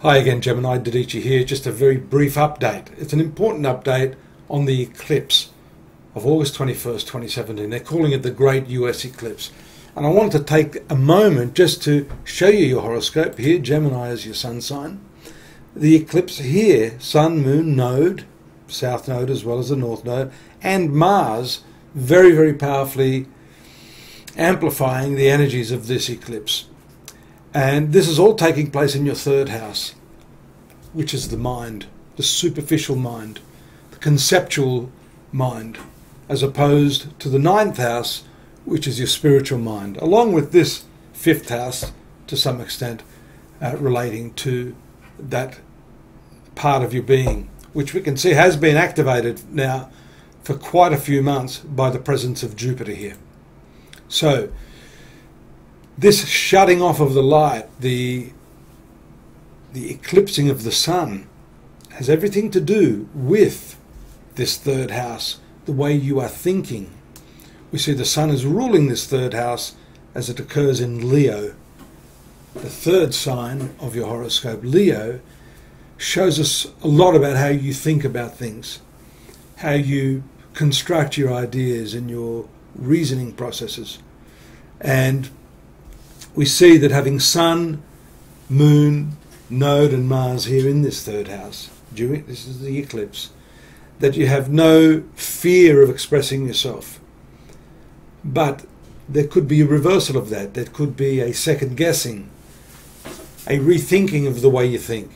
Hi again, Gemini, Dadichi here. Just a very brief update. It's an important update on the eclipse of August 21st, 2017. They're calling it the Great US Eclipse. And I wanted to take a moment just to show you your horoscope. Here, Gemini is your sun sign. The eclipse here, Sun, Moon, Node, South Node as well as the North Node, and Mars, very, very powerfully amplifying the energies of this eclipse. And this is all taking place in your third house, which is the mind, the superficial mind, the conceptual mind, as opposed to the ninth house, which is your spiritual mind, along with this fifth house to some extent relating to that part of your being, which we can see has been activated now for quite a few months by the presence of Jupiter here. So this shutting off of the light, the eclipsing of the sun, has everything to do with this third house, the way you are thinking. We see the sun is ruling this third house as it occurs in Leo. The third sign of your horoscope, Leo, shows us a lot about how you think about things, how you construct your ideas and your reasoning processes. And we see that having Sun, Moon, Node and Mars here in this third house, this is the eclipse, that you have no fear of expressing yourself. But there could be a reversal of that. There could be a second guessing, a rethinking of the way you think.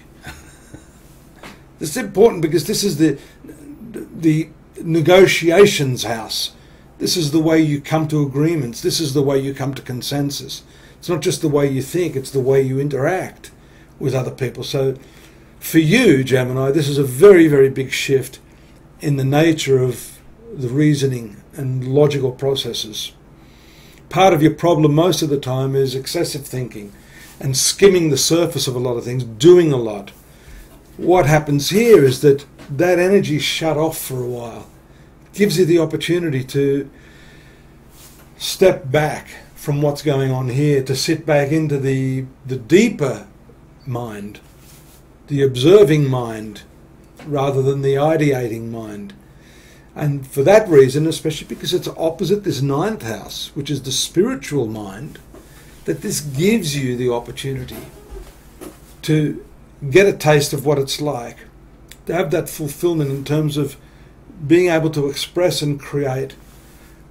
This is important because this is the negotiations house. This is the way you come to agreements. This is the way you come to consensus. It's not just the way you think, it's the way you interact with other people. So for you, Gemini, this is a very, very big shift in the nature of the reasoning and logical processes. Part of your problem most of the time is excessive thinking and skimming the surface of a lot of things, doing a lot. What happens here is that energy is shut off for a while. It gives you the opportunity to step back from what's going on here, to sit back into the deeper mind, the observing mind, rather than the ideating mind. And for that reason, especially because it's opposite this ninth house, which is the spiritual mind, that this gives you the opportunity to get a taste of what it's like, to have that fulfillment in terms of being able to express and create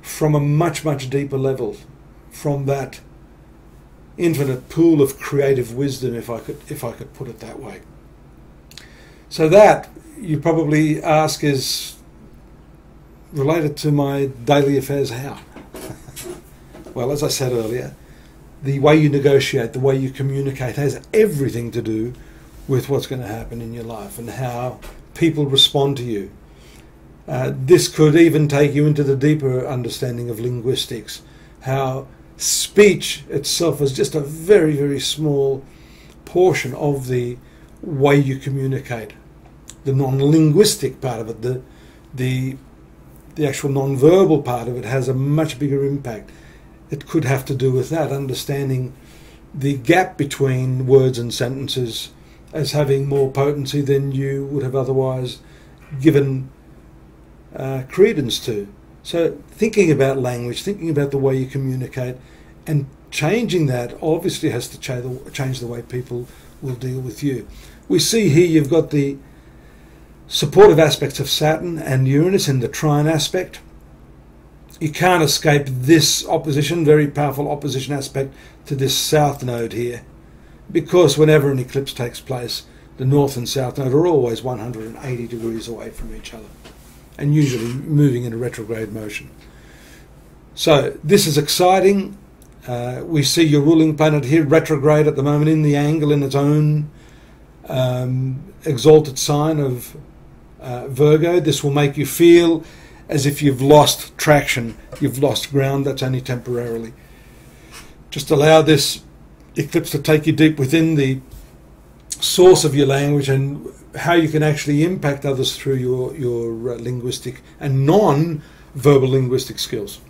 from a much, much deeper level, from that infinite pool of creative wisdom, if I could put it that way. So that, you probably ask, is related to my daily affairs. How? Well, as I said earlier, the way you negotiate, the way you communicate has everything to do with what's going to happen in your life and how people respond to you. This could even take you into the deeper understanding of linguistics, how speech itself is just a very, very small portion of the way you communicate. The non-linguistic part of it, the actual non-verbal part of it has a much bigger impact. It could have to do with that, understanding the gap between words and sentences as having more potency than you would have otherwise given credence to. So thinking about language, thinking about the way you communicate, and changing that obviously has to change the way people will deal with you. We see here you've got the supportive aspects of Saturn and Uranus in the trine aspect. You can't escape this opposition, very powerful opposition aspect to this South Node here, because whenever an eclipse takes place, the North and South Node are always 180 degrees away from each other, and usually moving in a retrograde motion. So this is exciting. We see your ruling planet here retrograde at the moment in the angle in its own exalted sign of Virgo. This will make you feel as if you've lost traction, you've lost ground. That's only temporarily. Just allow this eclipse to take you deep within the source of your language and how you can actually impact others through your linguistic and non-verbal linguistic skills.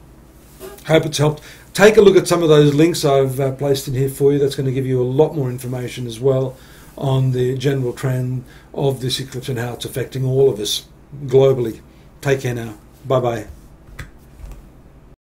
Hope it's helped. Take a look at some of those links I've placed in here for you. That's going to give you a lot more information as well on the general trend of this eclipse and how it's affecting all of us globally. Take care now. Bye-bye.